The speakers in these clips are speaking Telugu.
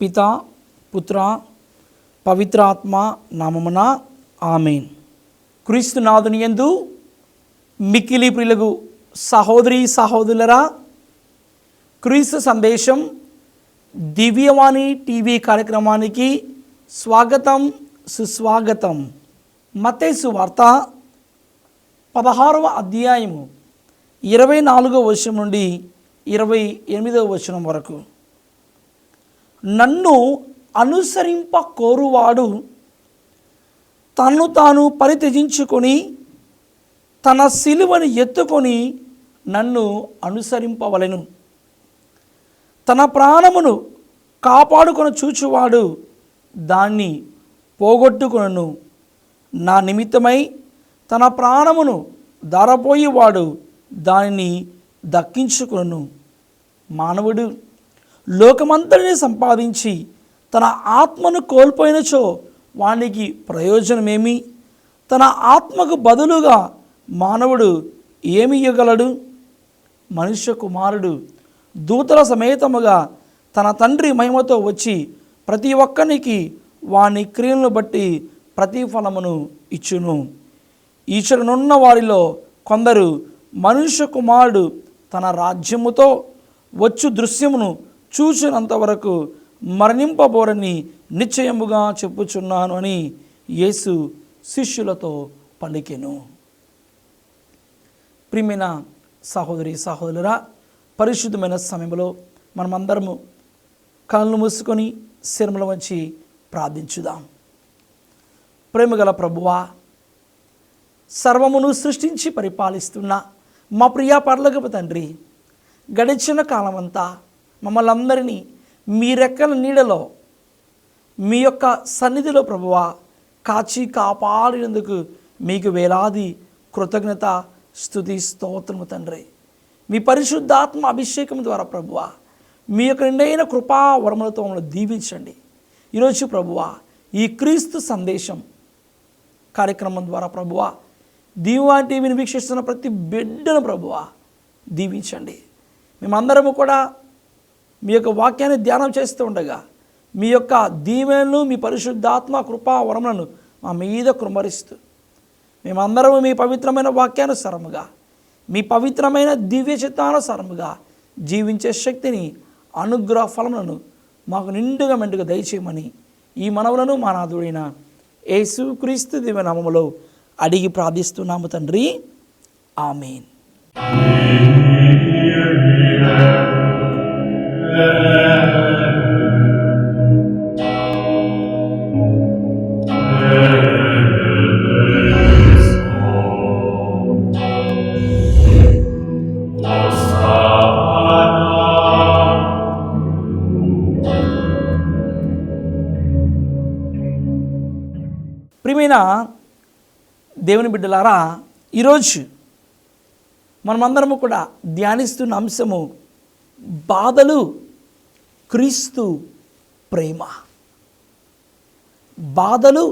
పిత పుత్ర పవిత్ర ఆత్మ నామమున ఆమేన్. క్రీస్తునాథుని యందు మిక్కిలి ప్రియులకు సహోదరి సహోదరులరా, క్రీస్తు సందేశం దివ్యవాణి టీవీ కార్యక్రమానికి స్వాగతం సుస్వాగతం. మత్తయి సువార్త 16వ అధ్యాయము 24వ వచనం నుండి 28వ వచనం వరకు. నన్ను అనుసరింప కోరువాడు తన్ను తాను పరిత్యజించుకొని తన సిలువను ఎత్తుకొని నన్ను అనుసరింపవలెను. తన ప్రాణమును కాపాడుకొని చూచువాడు దాన్ని పోగొట్టుకొనును. నా నిమిత్తమై తన ప్రాణమును ధారపోయేవాడు దానిని దక్కించుకొనును. మానవుడు లోకమంతటిని సంపాదించి తన ఆత్మను కోల్పోయినచో వానికి ప్రయోజనమేమి? తన ఆత్మకు బదులుగా మానవుడు ఏమి ఇవ్వగలడు? మనుష్య కుమారుడు దూతల సమేతముగా తన తండ్రి మహిమతో వచ్చి ప్రతి ఒక్కనికి వాని క్రియలను బట్టి ప్రతిఫలమును ఇచ్చును. ఈశ్వరునున్న వారిలో కొందరు మనుష్య కుమారుడు తన రాజ్యముతో వచ్చు దృశ్యమును చూసినంత వరకు మరణింపబోరని నిశ్చయముగా చెప్పుచున్నాను అని యేసు శిష్యులతో పలికెను. ప్రియమైన సహోదరి సహోదరురా, పరిశుద్ధమైన సమయంలో మనమందరము కళ్ళు మూసుకొని శిరముల వంచి ప్రార్థించుదాం. ప్రేమగల ప్రభువా, సర్వమును సృష్టించి పరిపాలిస్తున్న మా ప్రియ పరలోకపు తండ్రి, గడిచిన కాలమంతా మమ్మల్ని అందరినీ మీ రెక్కల నీడలో మీ యొక్క సన్నిధిలో ప్రభువా కాచి కాపాడినందుకు మీకు వేలాది కృతజ్ఞత స్తుతి స్తోత్రము తండ్రి. మీ పరిశుద్ధాత్మ అభిషేకం ద్వారా ప్రభువా మీ యొక్క నిండైన కృపా వరములతో మమ్మల్ని దీవించండి. ఈరోజు ప్రభువా ఈ క్రీస్తు సందేశం కార్యక్రమం ద్వారా ప్రభువా దివ్యవాణి టీవీని వీక్షిస్తున్న ప్రతి బిడ్డను ప్రభువా దీవించండి. మేమందరము కూడా మీ యొక్క వాక్యాన్ని ధ్యానం చేస్తూ ఉండగా మీ యొక్క దీవెనలు మీ పరిశుద్ధాత్మ కృపా వరములను మా మీద కృమరిస్తూ మేమందరము మీ పవిత్రమైన వాక్యానుసారముగా మీ పవిత్రమైన దివ్య చిత్తానుసారముగా జీవించే శక్తిని అనుగ్రహ ఫలములను మాకు నిండుగా మెండుగా దయచేయమని ఈ మనవులను మా నాథుడైన యేసుక్రీస్తు దివ్య నామములో అడిగి ప్రార్థిస్తున్నాము తండ్రి, ఆమేన్. ప్రియమైన దేవుని బిడ్డలారా, ఈరోజు మనమందరము కూడా ధ్యానిస్తున్న అంశము బాధలు క్రీస్తు ప్రేమ. బాధలు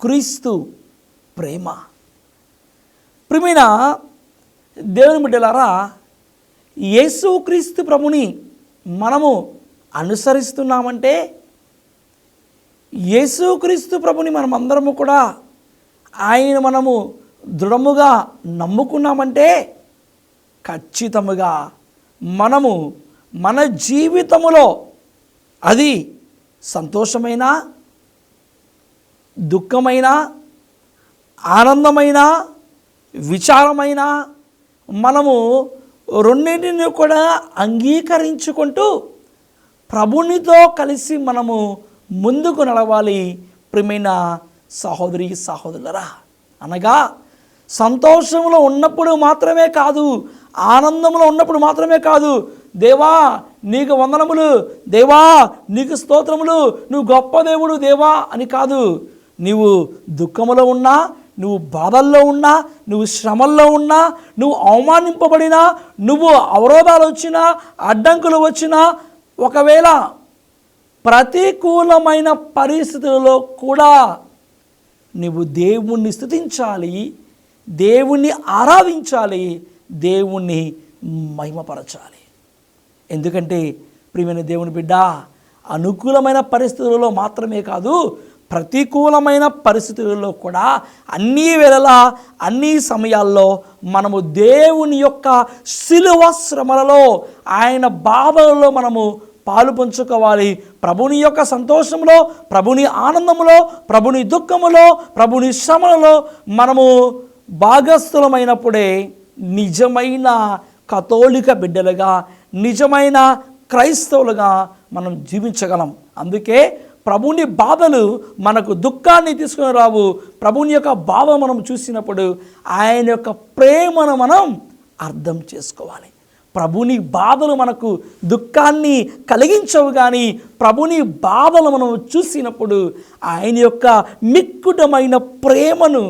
క్రీస్తు ప్రేమ. ప్రియమైన దేవుని బిడ్డలారా, యేసుక్రీస్తు ప్రభుని మనము అనుసరిస్తున్నామంటే, యేసుక్రీస్తు ప్రభుని మనమందరము కూడా ఆయన మనము దృఢముగా నమ్ముకున్నామంటే ఖచ్చితముగా మనము మన జీవితములో అది సంతోషమైన, దుఃఖమైన, ఆనందమైన, విచారమైన మనము రెండింటిని కూడా అంగీకరించుకుంటూ ప్రభునితో కలిసి మనము ముందుకు నడవాలి. ప్రియమైన సహోదరి సహోదరులరా, అనగా సంతోషంలో ఉన్నప్పుడు మాత్రమే కాదు, ఆనందంలో ఉన్నప్పుడు మాత్రమే కాదు, దేవా నీకు వందనములు, దేవా నీకు స్తోత్రములు, నువ్వు గొప్ప దేవుడు దేవా అని కాదు. నీవు దుఃఖములో ఉన్నా, నువ్వు బాధల్లో ఉన్నా, నువ్వు శ్రమల్లో ఉన్నా, నువ్వు అవమానింపబడినా, నువ్వు అవరోధాలు వచ్చినా, అడ్డంకులు వచ్చినా, ఒకవేళ ప్రతికూలమైన పరిస్థితులలో కూడా నువ్వు దేవుణ్ణి స్తుతించాలి, దేవుణ్ణి ఆరాధించాలి, దేవుణ్ణి మహిమపరచాలి. ఎందుకంటే ప్రియమైన దేవుని బిడ్డ, అనుకూలమైన పరిస్థితులలో మాత్రమే కాదు, ప్రతికూలమైన పరిస్థితులలో కూడా అన్ని వేళలా అన్ని సమయాల్లో మనము దేవుని యొక్క శిలువ శ్రమలలో, ఆయన బాధలలో మనము పాలు పంచుకోవాలి. ప్రభుని యొక్క సంతోషంలో, ప్రభుని ఆనందములో, ప్రభుని దుఃఖములో, ప్రభుని శ్రమలలో మనము భాగస్థులమైనప్పుడే నిజమైన కథోలిక బిడ్డలుగా, నిజమైన క్రైస్తవులుగా మనం జీవించగలం. అందుకే ప్రభుని బాధలు మనకు దుఃఖాన్ని తీసుకుని రావు. ప్రభుని యొక్క బాధ మనం చూసినప్పుడు ఆయన యొక్క ప్రేమను మనం అర్థం చేసుకోవాలి. ప్రభుని బాధలు మనకు దుఃఖాన్ని కలిగించవు, కానీ ప్రభుని బాధలు మనం చూసినప్పుడు ఆయన యొక్క మిక్కుటమైన ప్రేమను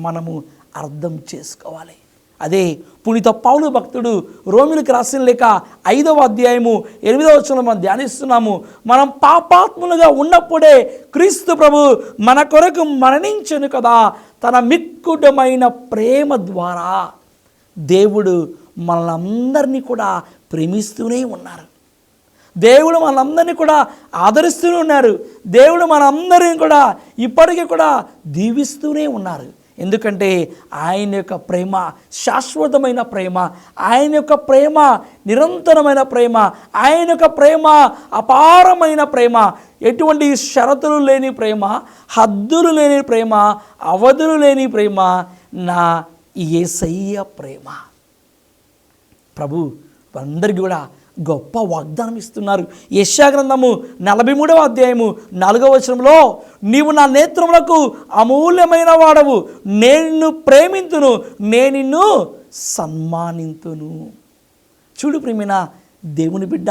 మనము అర్థం చేసుకోవాలి. అదే పునీత పౌలు భక్తుడు రోమిలకు రాసిన లేఖ 5వ అధ్యాయము 8వ వచనంలో మనం ధ్యానిస్తున్నాము. మనం పాపాత్ములుగా ఉన్నప్పుడే క్రీస్తు ప్రభు మన కొరకు మరణించెను కదా, తన మిక్కుటమైన ప్రేమ ద్వారా దేవుడు మనందరినీ కూడా ప్రేమిస్తూనే ఉన్నారు. దేవుడు మనందరినీ కూడా ఆదరిస్తూనే ఉన్నారు. దేవుడు మనందరినీ కూడా ఇప్పటికీ కూడా దీవిస్తూనే ఉన్నారు. ఎందుకంటే ఆయన యొక్క ప్రేమ శాశ్వతమైన ప్రేమ, ఆయన యొక్క ప్రేమ నిరంతరమైన ప్రేమ, ఆయన యొక్క ప్రేమ అపారమైన ప్రేమ, ఎటువంటి షరతులు లేని ప్రేమ, హద్దులు లేని ప్రేమ, అవధులు లేని ప్రేమ, నా యేసయ్య ప్రేమ. ప్రభు అందరికీ కూడా గొప్ప వాగ్దానం ఇస్తున్నారు. యెషయా గ్రంథము 43వ అధ్యాయము 4వ వచనంలో, నీవు నా నేత్రములకు అమూల్యమైన వాడవు, నేను నిన్ను ప్రేమింతును, నేను నిన్ను సన్మానింతును. చూడు ప్రియమైన దేవుని బిడ్డ,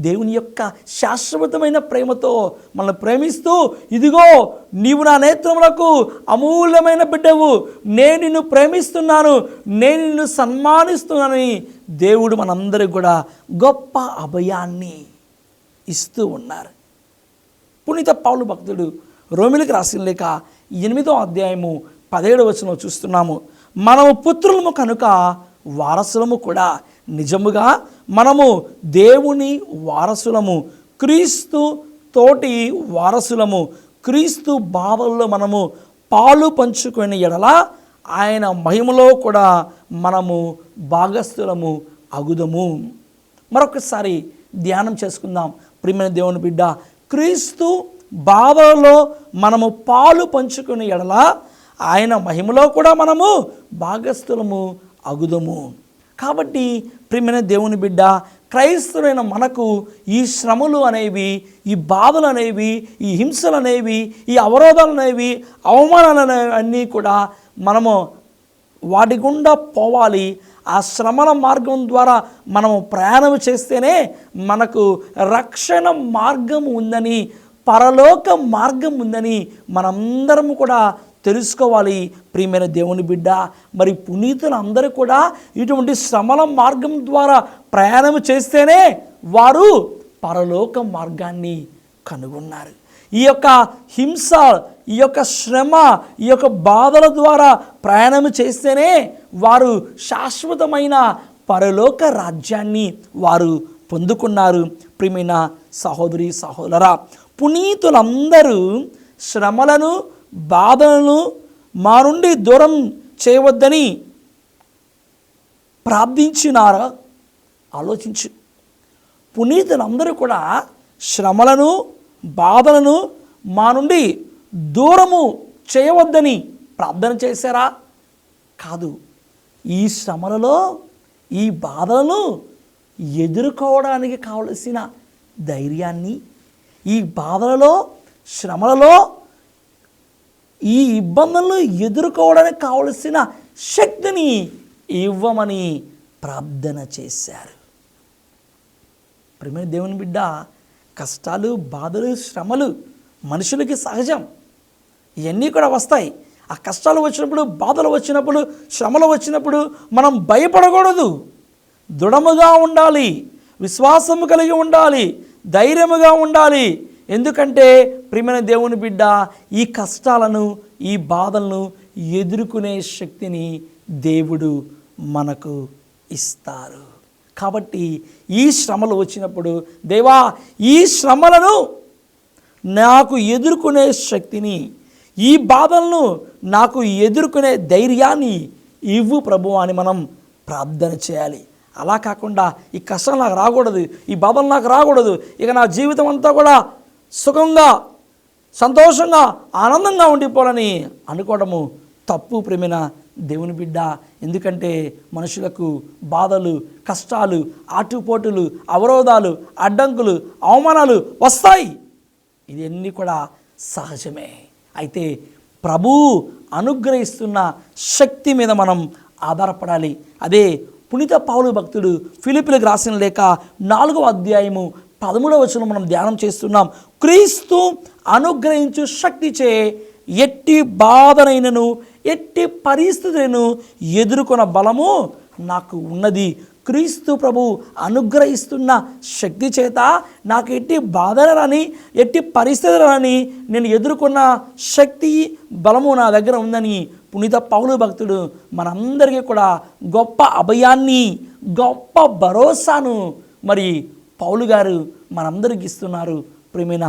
దేవుని యొక్క శాశ్వతమైన ప్రేమతో మనల్ని ప్రేమిస్తూ, ఇదిగో నీవు నా నేత్రములకు అమూల్యమైన బిడ్డవు, నేను నిన్ను ప్రేమిస్తున్నాను, నేను నిన్ను సన్మానిస్తున్నానని దేవుడు మనందరికి కూడా గొప్ప అభయాన్ని ఇస్తూ ఉన్నారు. పునీత పౌలు భక్తుడు రోమిలకు రాసిన లేఖ 8వ అధ్యాయము 17వ వచనంలో చూస్తున్నాము. మనము పుత్రులము కనుక వారసులము కూడా. నిజముగా మనము దేవుని వారసులము, క్రీస్తు తోటి వారసులము. క్రీస్తు బాధల్లో మనము పాలు పంచుకునే ఎడల ఆయన మహిమలో కూడా మనము భాగస్థులము అగుదము. మరొకసారి ధ్యానం చేసుకుందాం ప్రియమైన దేవుని బిడ్డ. క్రీస్తు బాధల్లో మనము పాలు పంచుకునే ఎడల ఆయన మహిమలో కూడా మనము భాగస్థులము అగుదము. కాబట్టి ప్రియమైన దేవుని బిడ్డ, క్రైస్తవులైన మనకు ఈ శ్రమలు అనేవి, ఈ బాధలు అనేవి, ఈ హింసలు అనేవి, ఈ అవరోధాలు అనేవి, అవమానాలు అనేవి అన్నీ కూడా మనము వాటి గుండా పోవాలి. ఆ శ్రమల మార్గం ద్వారా మనము ప్రయాణం చేస్తేనే మనకు రక్షణ మార్గం ఉందని, పరలోక మార్గం ఉందని మనందరం కూడా తెలుసుకోవాలి. ప్రియమైన దేవుని బిడ్డ, మరి పునీతులు అందరూ కూడా ఇటువంటి శ్రమల మార్గం ద్వారా ప్రయాణం చేస్తేనే వారు పరలోక మార్గాన్ని కనుగొన్నారు. ఈ యొక్క హింస, ఈ యొక్క శ్రమ, ఈ యొక్క బాధల ద్వారా ప్రయాణం చేస్తేనే వారు శాశ్వతమైన పరలోక రాజ్యాన్ని వారు పొందుకున్నారు. ప్రియమైన సహోదరి సహోదరా, పునీతులందరూ శ్రమలను, బాధలను మా నుండి దూరం చేయవద్దని ప్రార్థించినారా? ఆలోచించు. పునీతులందరూ కూడా శ్రమలను, బాధలను మా నుండి దూరము చేయవద్దని ప్రార్థన చేశారా? కాదు. ఈ శ్రమలలో, ఈ బాధలను ఎదుర్కోవడానికి కావలసిన ధైర్యాన్ని, ఈ బాధలలో, శ్రమలలో, ఈ ఇబ్బందులను ఎదుర్కోవడానికి కావలసిన శక్తిని ఇవ్వమని ప్రార్థన చేశారు. ప్రియమైన దేవుని బిడ్డ, కష్టాలు, బాధలు, శ్రమలు మనుషులకి సహజం. ఇవన్నీ కూడా వస్తాయి. ఆ కష్టాలు వచ్చినప్పుడు, బాధలు వచ్చినప్పుడు, శ్రమలు వచ్చినప్పుడు మనం భయపడకూడదు. దృఢముగా ఉండాలి, విశ్వాసము కలిగి ఉండాలి, ధైర్యముగా ఉండాలి. ఎందుకంటే ప్రియమైన దేవుని బిడ్డ, ఈ కష్టాలను, ఈ బాధలను ఎదుర్కొనే శక్తిని దేవుడు మనకు ఇస్తారు. కాబట్టి ఈ శ్రమలు వచ్చినప్పుడు దేవా ఈ శ్రమలను నాకు ఎదుర్కొనే శక్తిని, ఈ బాధలను నాకు ఎదుర్కొనే ధైర్యాన్ని ఇవ్వు ప్రభువా అని మనం ప్రార్థన చేయాలి. అలా కాకుండా ఈ కష్టం నాకు రాకూడదు, ఈ బాధలు నాకు రాకూడదు, ఇక నా జీవితం అంతా కూడా సుఖంగా సంతోషంగా ఆనందంగా ఉండిపోవాలని అనుకోవడము తప్పు ప్రేమైన దేవుని బిడ్డ. ఎందుకంటే మనుషులకు బాధలు, కష్టాలు, ఆటుపోటులు, అవరోధాలు, అడ్డంకులు, అవమానాలు వస్తాయి. ఇవన్నీ కూడా సహజమే. అయితే ప్రభువు అనుగ్రహిస్తున్న శక్తి మీద మనం ఆధారపడాలి. అదే పునీత పౌలు భక్తుడు ఫిలిప్పీలకు రాసిన లేఖ 4వ అధ్యాయము 13వ వచనం మనం ధ్యానం చేస్తున్నాం. క్రీస్తు అనుగ్రహించు శక్తిచే ఎట్టి బాధనైనను ఎట్టి పరిస్థితులను ఎదుర్కొన్న బలము నాకు ఉన్నది. క్రీస్తు ప్రభు అనుగ్రహిస్తున్న శక్తి చేత నాకు ఎట్టి బాధలని ఎట్టి పరిస్థితులని నేను ఎదుర్కొన్న శక్తి బలము నా దగ్గర ఉందని పునీత పౌలు భక్తుడు మనందరికీ కూడా గొప్ప అభయాన్ని, గొప్ప భరోసాను మరి పౌలు గారు మనందరికి ఇస్తున్నారు ప్రియమైన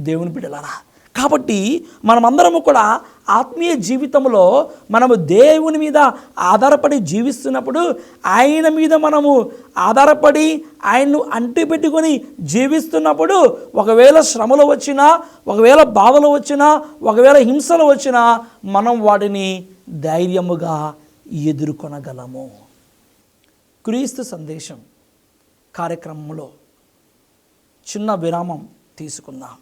దేవుని బిడ్డలారా. కాబట్టి మనమందరము కూడా ఆత్మీయ జీవితంలో మనము దేవుని మీద ఆధారపడి జీవిస్తున్నప్పుడు, ఆయన మీద మనము ఆధారపడి ఆయన్ను అంటిపెట్టుకొని జీవిస్తున్నప్పుడు ఒకవేళ శ్రమలు వచ్చినా, ఒకవేళ బాధలు వచ్చినా, ఒకవేళ హింసలు వచ్చినా మనం వాటిని ధైర్యముగా ఎదుర్కొనగలము. క్రీస్తు సందేశం కార్యక్రమంలో చిన్న విరామం తీసుకుందాం.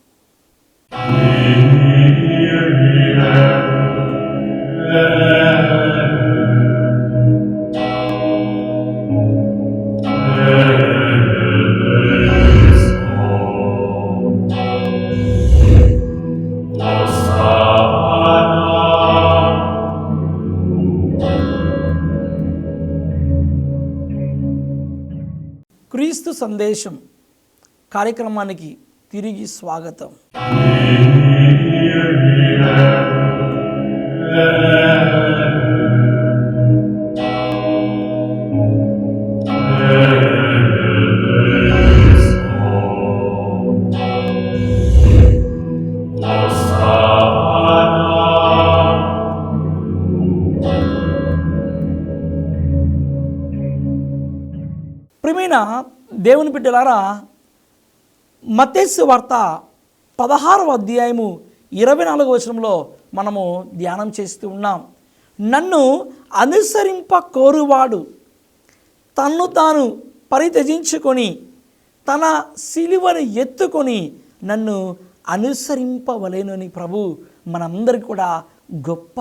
క్రీస్తు సందేశం కార్యక్రమానికి తిరిగి స్వాగతం. ప్రియమైన దేవుని బిడ్డలారా, మత్తయి వార్త 16వ అధ్యాయము 24వ వచనంలో మనము ధ్యానం చేస్తూ ఉన్నాం. నన్ను అనుసరింప కోరువాడు తన్ను తాను పరిత్యజించుకొని తన సిలువను ఎత్తుకొని నన్ను అనుసరింపవలెను అని ప్రభు మనందరికీ కూడా గొప్ప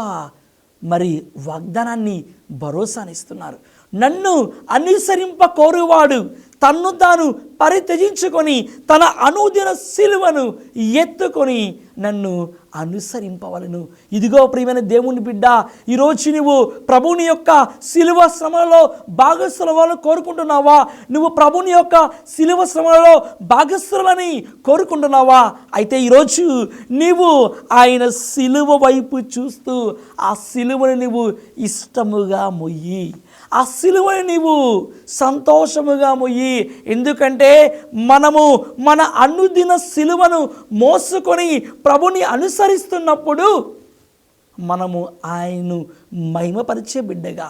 మరి వాగ్దానాన్ని, భరోసానిస్తున్నారు. నన్ను అనుసరింప కోరువాడు తన్ను తాను పరిత్యజించుకొని తన అనుదిన సిలువను ఎత్తుకొని నన్ను అనుసరింపవలను. ఇదిగో ప్రియమైన దేవుని బిడ్డ, ఈరోజు నువ్వు ప్రభుని యొక్క సిలువ శ్రమలలో భాగస్థులను కోరుకుంటున్నావా? నువ్వు ప్రభుని యొక్క సిలువ శ్రమలలో భాగస్థులని కోరుకుంటున్నావా? అయితే ఈరోజు నీవు ఆయన సిలువ వైపు చూస్తూ ఆ సిలువను నువ్వు ఇష్టముగా మొయ్యి, ఆ సిలువను నీవు సంతోషముగా మొయ్యి. ఎందుకంటే మనము మన అనుదిన సిలువను మోసుకొని ప్రభుని అనుసరిస్తున్నప్పుడు మనము ఆయన్ను మహిమపరిచే బిడ్డగా,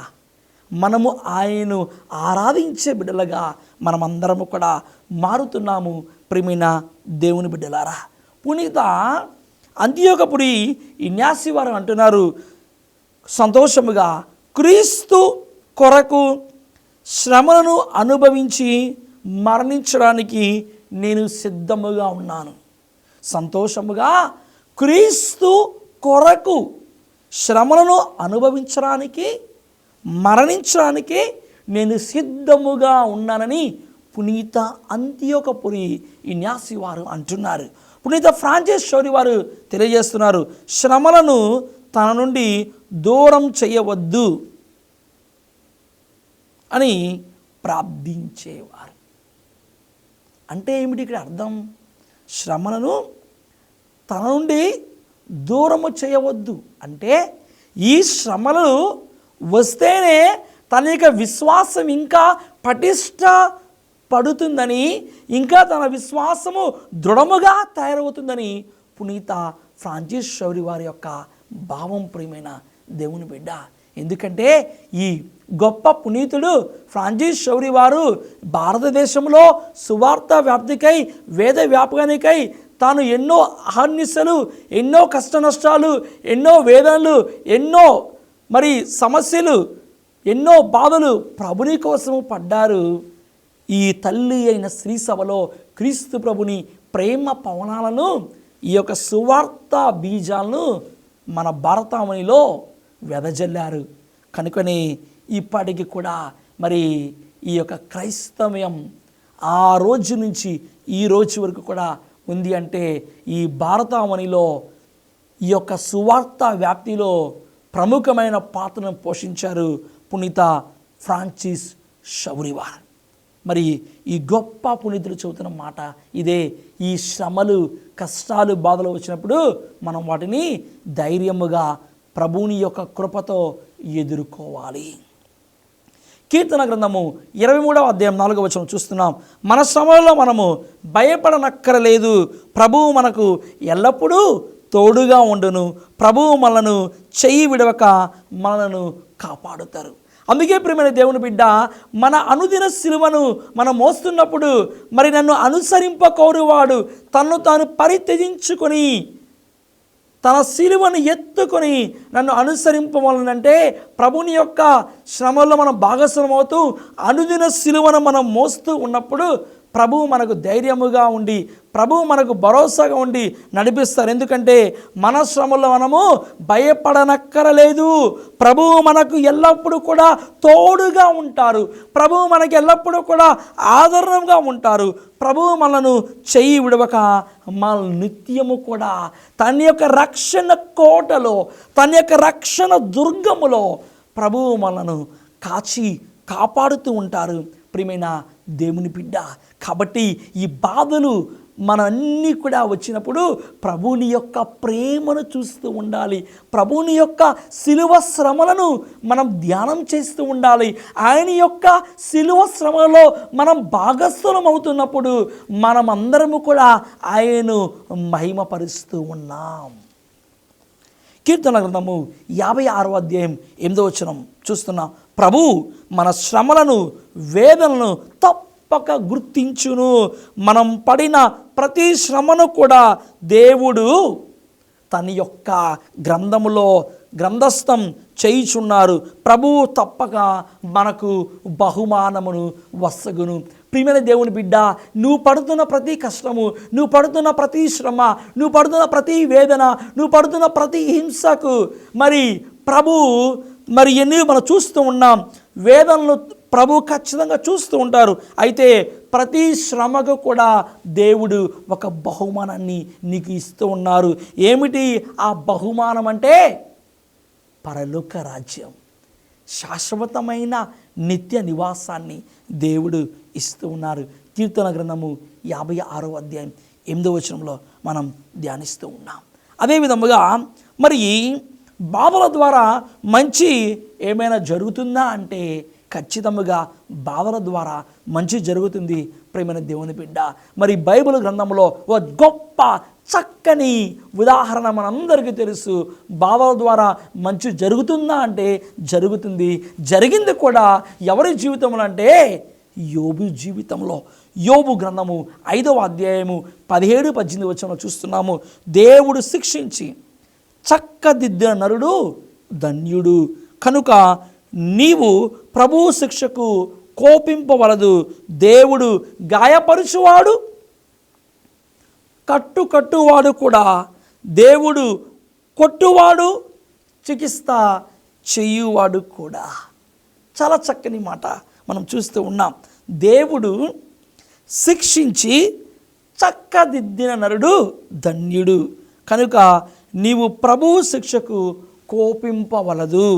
మనము ఆయన్ను ఆరాధించే బిడ్డలుగా మనమందరము కూడా మారుతున్నాము. ప్రియమైన దేవుని బిడ్డలారా, పునీత అంతియోకపురి ఇగ్నాసి వారు అంటున్నారు సంతోషముగా, క్రీస్తు కొరకు శ్రమలను అనుభవించి మరణించడానికి నేను సిద్ధముగా ఉన్నాను. సంతోషముగా క్రీస్తు కొరకు శ్రమలను అనుభవించడానికి, మరణించడానికి నేను సిద్ధముగా ఉన్నానని పునీత అంతియోకపురి ఇగ్నాసి వారు అంటున్నారు. పునీత ఫ్రాన్సిస్ షోరి వారు తెలియజేస్తున్నారు, శ్రమలను తన నుండి దూరం చేయవద్దు అని ప్రార్థించేవారు. అంటే ఏమిటి ఇక్కడ అర్థం? శ్రమలను తన నుండి దూరము చేయవద్దు అంటే ఈ శ్రమలు వస్తేనే తన యొక్క విశ్వాసం ఇంకా పడుతుందని, ఇంకా తన విశ్వాసము దృఢముగా తయారవుతుందని పునీత ఫ్రాన్సిస్ షౌరి వారి యొక్క భావం. ప్రియమైన దేవుని బిడ్డ, ఎందుకంటే ఈ గొప్ప పునీతుడు ఫ్రాన్సిస్ షౌరి వారు భారతదేశంలో సువార్త వ్యాప్తికై, వేద వ్యాపకానికై తాను ఎన్నో అహర్నిశలు, ఎన్నో కష్ట నష్టాలు, ఎన్నో వేదనలు, ఎన్నో సమస్యలు, ఎన్నో బాధలు ప్రభుని కోసము పడ్డారు. ఈ తల్లి అయిన శ్రీ సభలో క్రీస్తు ప్రభుని ప్రేమ పవనాలను, ఈ యొక్క సువార్త బీజాలను మన భారతావనిలో వెదజల్లారు. కనుకనే ఇప్పటికి కూడా ఈ యొక్క క్రైస్తవ్యం ఆ రోజు నుంచి ఈ రోజు వరకు కూడా ఉంది అంటే ఈ భారతావనిలో ఈ యొక్క సువార్త వ్యాప్తిలో ప్రముఖమైన పాత్రను పోషించారు పునీత ఫ్రాన్సిస్ షౌరి వారు. ఈ గొప్ప పునీతులు చెబుతున్న మాట ఇదే. ఈ శ్రమలు, కష్టాలు, బాధలు వచ్చినప్పుడు మనం వాటిని ధైర్యముగా ప్రభువుని యొక్క కృపతో ఎదుర్కోవాలి. కీర్తన గ్రంథము 23వ అధ్యాయం 4వ వచనం చూస్తున్నాం. మన శ్రమలలో మనము భయపడనక్కరలేదు, ప్రభువు మనకు ఎల్లప్పుడూ తోడుగా ఉండును, ప్రభువు మనలను చెయ్యి విడవక మనలను కాపాడుతారు. అందుకే ప్రియమైన దేవుని బిడ్డ, మన అనుదిన సిలువను మనం మోస్తున్నప్పుడు నన్ను అనుసరింపకోరువాడు తన్ను తాను పరిత్యజించుకొని తన సిలువను ఎత్తుకొని నన్ను అనుసరింపవలనంటే ప్రభుని యొక్క శ్రమల్లో మనం భాగస్వామవుతూ అనుదిన సిలువను మనం మోస్తూ ఉన్నప్పుడు ప్రభువు మనకు ధైర్యముగా ఉండి, ప్రభువు మనకు భరోసాగా ఉండి నడిపిస్తారు. ఎందుకంటే మన శ్రమల్లో మనము భయపడనక్కరలేదు. ప్రభువు మనకు ఎల్లప్పుడూ కూడా తోడుగా ఉంటారు. ప్రభువు మనకు ఎల్లప్పుడూ కూడా ఆదరణంగా ఉంటారు. ప్రభువు మనను చెయ్యి విడవక మన నిత్యము కూడా తన యొక్క రక్షణ కోటలో, తన యొక్క రక్షణ దుర్గములో ప్రభువు మనను కాపాడుతూ ఉంటారు. ప్రియమైన దేవుని బిడ్డ, కాబట్టి ఈ బాధలు అన్నీ కూడా వచ్చినప్పుడు ప్రభువుని యొక్క ప్రేమను చూస్తూ ఉండాలి. ప్రభువుని యొక్క సిలువ శ్రమలను మనం ధ్యానం చేస్తూ ఉండాలి. ఆయన యొక్క సిలువ శ్రమలో మనం భాగస్థలం అవుతున్నప్పుడు మనమందరము కూడా ఆయనను మహిమపరుస్తూ ఉన్నాం. కీర్తన గ్రంథము 56వ అధ్యాయం 8వ వచనం చూస్తున్నాం. ప్రభు మన శ్రమలను, వేదనలను తప్పక గుర్తించును. మనం పడిన ప్రతి శ్రమను కూడా దేవుడు తన యొక్క గ్రంథస్థం చేయుచున్నారు. ప్రభువు తప్పక మనకు బహుమానమును వసగును. ప్రియమైన దేవుని బిడ్డ, నువ్వు పడుతున్న ప్రతి కష్టము, నువ్వు పడుతున్న ప్రతి శ్రమ, నువ్వు పడుతున్న ప్రతి వేదన, నువ్వు పడుతున్న ప్రతి హింసకు ప్రభు ఎన్ని మనం చూస్తూ ఉన్నాం. వేదనలు ప్రభు ఖచ్చితంగా చూస్తూ ఉంటారు. అయితే ప్రతి శ్రమకు కూడా దేవుడు ఒక బహుమానాన్ని నీకు ఇస్తూ ఉన్నారు. ఏమిటి ఆ బహుమానం అంటే? పరలోక రాజ్యం, శాశ్వతమైన నిత్య నివాసాన్ని దేవుడు ఇస్తూ ఉన్నారు. కీర్తన గ్రంథము 56వ అధ్యాయం 8వ వచనంలో మనం ధ్యానిస్తూ ఉన్నాం. అదేవిధముగా బాధల ద్వారా మంచి ఏమైనా జరుగుతుందా అంటే ఖచ్చితంగా బాధల ద్వారా మంచి జరుగుతుంది. ప్రియమైన దేవుని బిడ్డ, బైబిల్ గ్రంథంలో ఒక గొప్ప చక్కని ఉదాహరణ మనందరికీ తెలుసు. బాధల ద్వారా మంచి జరుగుతుందా అంటే జరుగుతుంది. జరిగింది కూడా ఎవరి జీవితంలో అంటే యోబు జీవితంలో. యోబు గ్రంథము 5వ అధ్యాయము 17-18 వచనంలో చూస్తున్నాము. దేవుడు శిక్షించి చక్కదిద్దిన నరుడు ధన్యుడు, కనుక నీవు ప్రభువు శిక్షకు కోపింపవలదు. దేవుడు గాయపరుచువాడు కట్టువాడు కూడా, దేవుడు కొట్టువాడు చికిత్స చేయువాడు కూడా. చాలా చక్కని మాట మనం చూస్తూ ఉన్నాం. దేవుడు శిక్షించి చక్కదిద్దిన నరుడు ధన్యుడు, కనుక నీవు ప్రభువు శిక్షకు కోపింపవలదు.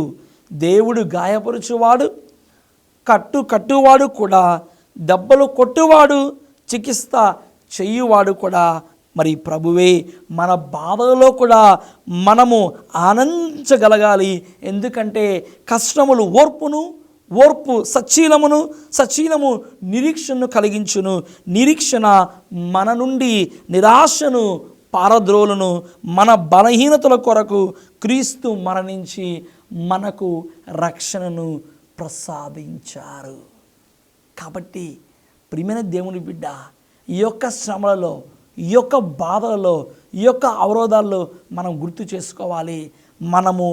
దేవుడు గాయపరుచువాడు కట్టువాడు కూడా, దెబ్బలు కొట్టువాడు చికిత్స చేయువాడు కూడా ప్రభువే. మన బాధలో కూడా మనము ఆనందించగలగాలి. ఎందుకంటే కష్టములు ఓర్పును, ఓర్పు సచ్చీలము నిరీక్షణను కలిగించును. నిరీక్షణ మన నుండి నిరాశను పారద్రోలును. మన బలహీనతల కొరకు క్రీస్తు మరణించి మనకు రక్షణను ప్రసాదించారు. కాబట్టి ప్రియమైన దేవుని బిడ్డ, ఈ యొక్క శ్రమలలో, ఈ యొక్క బాధలలో, ఈ యొక్క అవరోధాల్లో మనం గుర్తు చేసుకోవాలి, మనము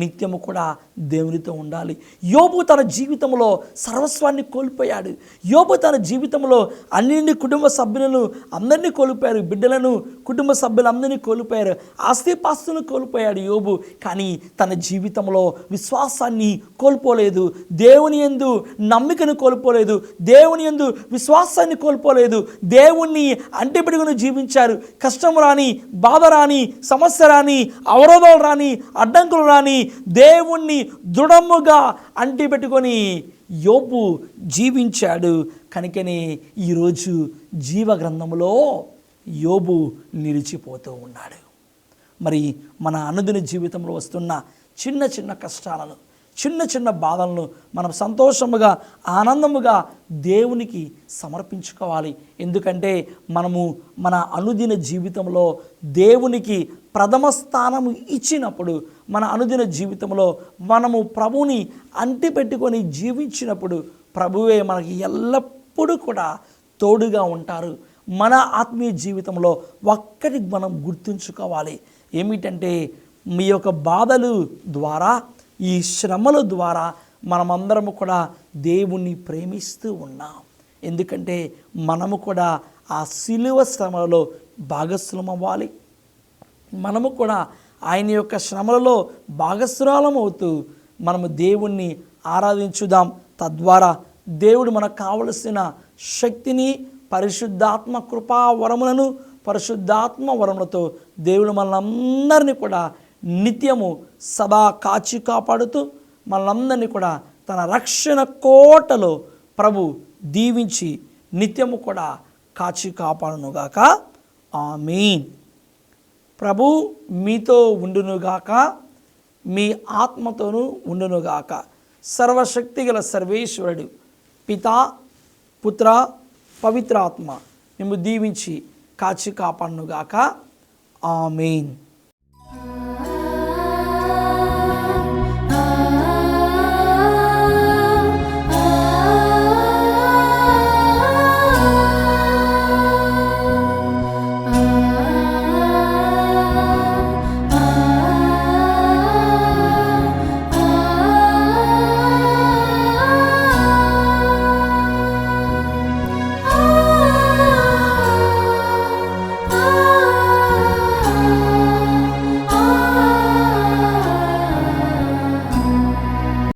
నిత్యము కూడా దేవునితో ఉండాలి. యోబు తన జీవితంలో సర్వస్వాన్ని కోల్పోయాడు. యోబు తన జీవితంలో అన్నింటి కుటుంబ సభ్యులను అందరినీ కోల్పోయారు. బిడ్డలను, కుటుంబ సభ్యులందరినీ కోల్పోయారు. ఆస్తిపాస్తులను కోల్పోయాడు యోబు. కానీ తన జీవితంలో విశ్వాసాన్ని కోల్పోలేదు. దేవుని యందు నమ్మికను కోల్పోలేదు. దేవుని యందు విశ్వాసాన్ని కోల్పోలేదు. దేవుణ్ణి అంటిపెట్టుకుని జీవించారు. కష్టం రాని, బాధ రాని, సమస్య రాని, అవరోధాలు రాని, అడ్డంకులు రాని దేవుణ్ణి దృఢముగా అంటిపెట్టుకొని యోబు జీవించాడు. కనుకనే ఈరోజు జీవ గ్రంథములో యోబు నిలిచిపోతూ ఉన్నాడు. మరి మన అనుదిన జీవితంలో వస్తున్న చిన్న చిన్న కష్టాలను, చిన్న చిన్న బాధలను మనం సంతోషముగా, ఆనందముగా దేవునికి సమర్పించుకోవాలి. ఎందుకంటే మనము మన అనుదిన జీవితంలో దేవునికి ప్రథమ స్థానం ఇచ్చినప్పుడు, మన అనుదిన జీవితంలో మనము ప్రభువుని అంటిపెట్టుకొని జీవించినప్పుడు ప్రభువే మనకి ఎల్లప్పుడూ కూడా తోడుగా ఉంటారు. మన ఆత్మీయ జీవితంలో ఒక్కటి మనం గుర్తుంచుకోవాలి, ఏమిటంటే మీ యొక్క బాధలు ద్వారా, ఈ శ్రమల ద్వారా మనమందరము కూడా దేవుణ్ణి ప్రేమిస్తూ ఉన్నాం. ఎందుకంటే మనము కూడా ఆ సిలువ శ్రమలలో భాగస్వామ్యం అవ్వాలి. మనము కూడా ఆయన యొక్క శ్రమలలో భాగస్వామ్యం అవుతూ మనము దేవుణ్ణి ఆరాధించుదాం. తద్వారా దేవుడు మనకు కావలసిన శక్తిని, పరిశుద్ధాత్మ కృపా వరములను, పరిశుద్ధాత్మ వరములతో దేవుడు మనందరినీ కూడా నిత్యము సదా కాచి కాపాడుతూ మనందరినీ కూడా తన రక్షణ కోటలో ప్రభు దీవించి నిత్యము కూడా కాచి కాపాడునుగాక. ఆమేన్. ప్రభు మీతో ఉండునుగాక, మీ ఆత్మతోనూ ఉండునుగాక. సర్వశక్తిగల సర్వేశ్వరుడు పితా, పుత్ర, పవిత్రాత్మ మిమ్ము దీవించి కాచి కాపాడునుగాక. ఆమేన్.